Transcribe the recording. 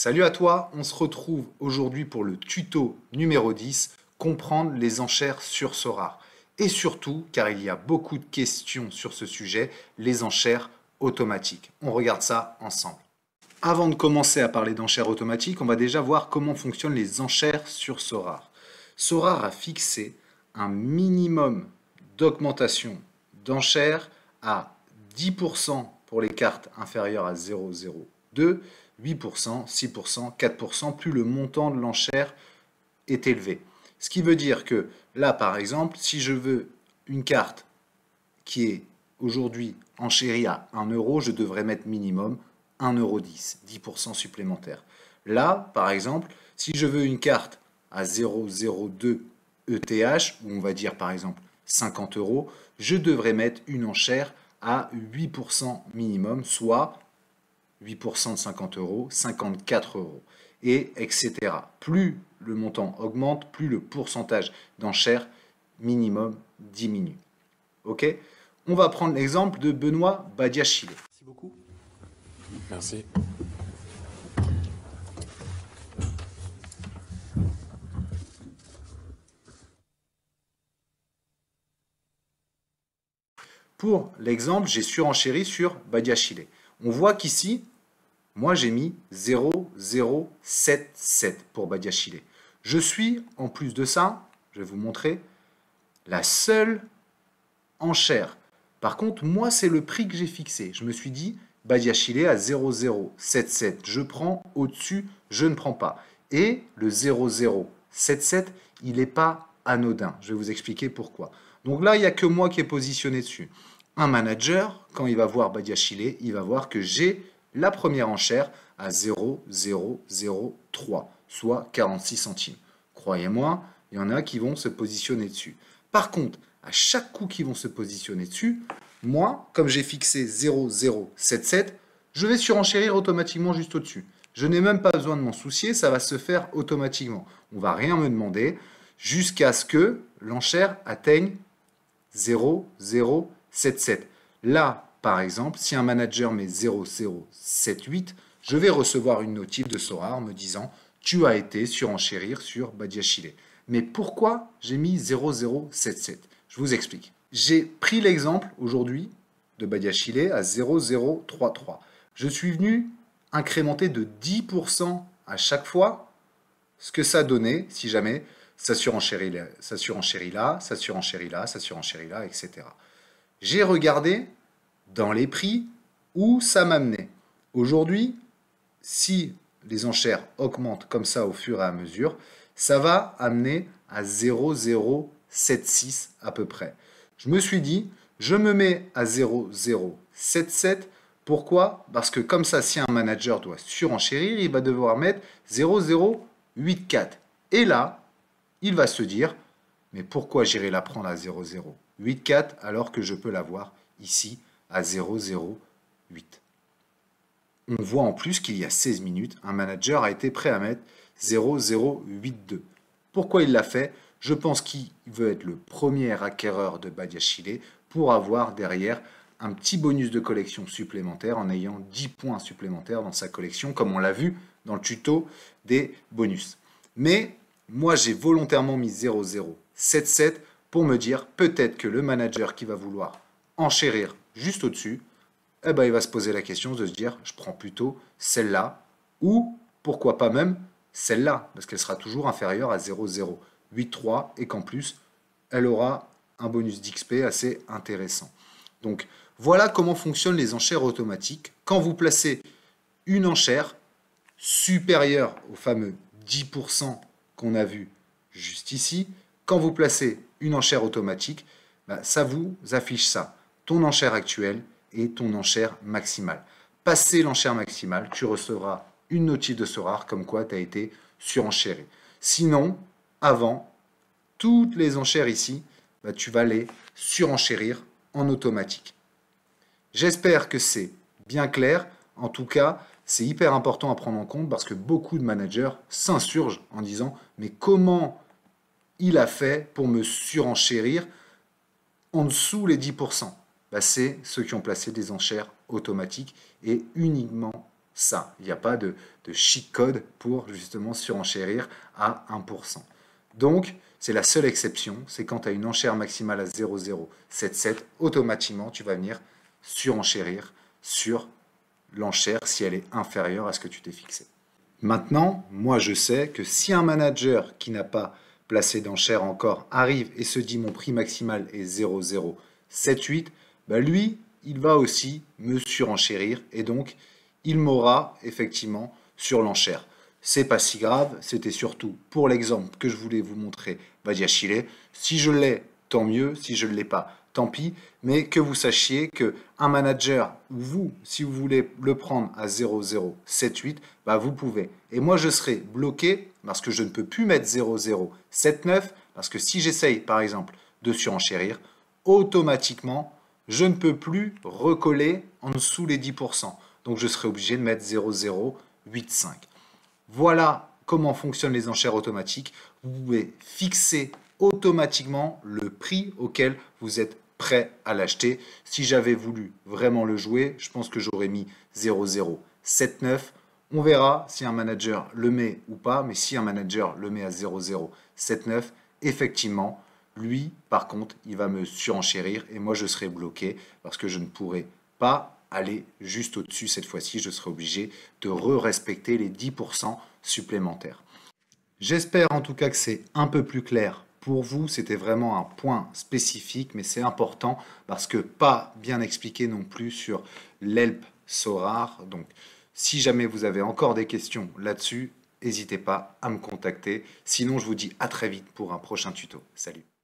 Salut à toi, on se retrouve aujourd'hui pour le tuto numéro 10, comprendre les enchères sur Sorare. Et surtout, car il y a beaucoup de questions sur ce sujet, les enchères automatiques. On regarde ça ensemble. Avant de commencer à parler d'enchères automatiques, on va déjà voir comment fonctionnent les enchères sur Sorare. Sorare a fixé un minimum d'augmentation d'enchères à 10% pour les cartes inférieures à 0,02, 8%, 6%, 4%, plus le montant de l'enchère est élevé. Ce qui veut dire que là, par exemple, si je veux une carte qui est aujourd'hui enchérie à 1 euro, je devrais mettre minimum 1,10 €, 10% supplémentaire. Là, par exemple, si je veux une carte à 0,02 ETH, ou on va dire par exemple 50 euros, je devrais mettre une enchère à 8% minimum, soit 8% de 50 euros, 54 euros, et etc. Plus le montant augmente, plus le pourcentage d'enchères minimum diminue. Ok? On va prendre l'exemple de Benoît Badiachile. Merci beaucoup. Merci. Pour l'exemple, j'ai surenchéri sur Badiachile. On voit qu'ici, moi j'ai mis 0,077 pour Badiachile. Je suis, en plus de ça, je vais vous montrer, la seule enchère. Par contre, moi c'est le prix que j'ai fixé. Je me suis dit, Badiachile à 0,077, je prends, au-dessus, je ne prends pas. Et le 0,077, il n'est pas anodin. Je vais vous expliquer pourquoi. Donc là, il n'y a que moi qui est positionné dessus. Un manager, quand il va voir Badiachile, il va voir que j'ai la première enchère à 0,003, soit 46 centimes. Croyez-moi, il y en a qui vont se positionner dessus. Par contre, à chaque coup qu'ils vont se positionner dessus, moi, comme j'ai fixé 0,077, je vais surenchérir automatiquement juste au-dessus. Je n'ai même pas besoin de m'en soucier, ça va se faire automatiquement. On ne va rien me demander jusqu'à ce que l'enchère atteigne 0,077. Là, par exemple, si un manager met 0,078, je vais recevoir une notif de Sorare me disant « Tu as été surenchérir sur Badiachile ». Mais pourquoi j'ai mis 0,077? Je vous explique. J'ai pris l'exemple aujourd'hui de Badiachile à 0,033. Je suis venu incrémenter de 10% à chaque fois ce que ça donnait si jamais ça surenchérit là, ça surenchérit là, ça surenchérit là, ça surenchérit là, etc. J'ai regardé dans les prix où ça m'amenait. Aujourd'hui, si les enchères augmentent comme ça au fur et à mesure, ça va amener à 0,076 à peu près. Je me suis dit, je me mets à 0,077. Pourquoi? Parce que comme ça, si un manager doit surenchérir, il va devoir mettre 0,084. Et là, il va se dire, mais pourquoi j'irai la prendre à 0,084 alors que je peux l'avoir ici à 0,08? On voit en plus qu'il y a 16 minutes, un manager a été prêt à mettre 0,082. Pourquoi il l'a fait? Je pense qu'il veut être le premier acquéreur de Badiachile pour avoir derrière un petit bonus de collection supplémentaire en ayant 10 points supplémentaires dans sa collection, comme on l'a vu dans le tuto des bonus. Mais moi, j'ai volontairement mis 0,077 pour me dire peut-être que le manager qui va vouloir enchérir juste au-dessus, eh ben, il va se poser la question de se dire je prends plutôt celle-là ou pourquoi pas même celle-là parce qu'elle sera toujours inférieure à 0,083 et qu'en plus elle aura un bonus d'XP assez intéressant. Donc voilà comment fonctionnent les enchères automatiques. Quand vous placez une enchère supérieure au fameux 10% qu'on a vu juste ici, quand vous placez une enchère automatique, ça vous affiche ça. Ton enchère actuelle et ton enchère maximale. Passer l'enchère maximale, tu recevras une notif de Sorare comme quoi tu as été surenchéri. Sinon, avant, toutes les enchères ici, tu vas les surenchérir en automatique. J'espère que c'est bien clair. En tout cas, c'est hyper important à prendre en compte parce que beaucoup de managers s'insurgent en disant « Mais comment il a fait pour me surenchérir en dessous les 10% » C'est ceux qui ont placé des enchères automatiques et uniquement ça. Il n'y a pas de cheat code pour justement surenchérir à 1%. Donc, c'est la seule exception, c'est quand tu as une enchère maximale à 0,077, automatiquement, tu vas venir surenchérir sur l'enchère si elle est inférieure à ce que tu t'es fixé. Maintenant, moi je sais que si un manager qui n'a pas placé d'enchère encore arrive et se dit mon prix maximal est 0,078, bah lui, il va aussi me surenchérir et donc il m'aura effectivement sur l'enchère. C'est pas si grave, c'était surtout pour l'exemple que je voulais vous montrer Badiachile. Si je l'ai, tant mieux, si je ne l'ai pas, tant pis, mais que vous sachiez qu'un manager, vous, si vous voulez le prendre à 0,078, bah vous pouvez. Et moi, je serai bloqué parce que je ne peux plus mettre 0,079, parce que si j'essaye, par exemple, de surenchérir, automatiquement, je ne peux plus recoller en dessous les 10%. Donc, je serai obligé de mettre 0,085. Voilà comment fonctionnent les enchères automatiques. Vous pouvez fixer automatiquement le prix auquel vous êtes prêt à l'acheter. Si j'avais voulu vraiment le jouer, je pense que j'aurais mis 0,079. On verra si un manager le met ou pas, mais si un manager le met à 0,079, effectivement, lui, par contre, il va me surenchérir et moi, je serai bloqué parce que je ne pourrai pas aller juste au-dessus cette fois-ci. Je serai obligé de respecter les 10% supplémentaires. J'espère en tout cas que c'est un peu plus clair pour vous. C'était vraiment un point spécifique, mais c'est important parce que pas bien expliqué non plus sur l'HELP SORAR. Donc, si jamais vous avez encore des questions là-dessus, n'hésitez pas à me contacter. Sinon, je vous dis à très vite pour un prochain tuto. Salut!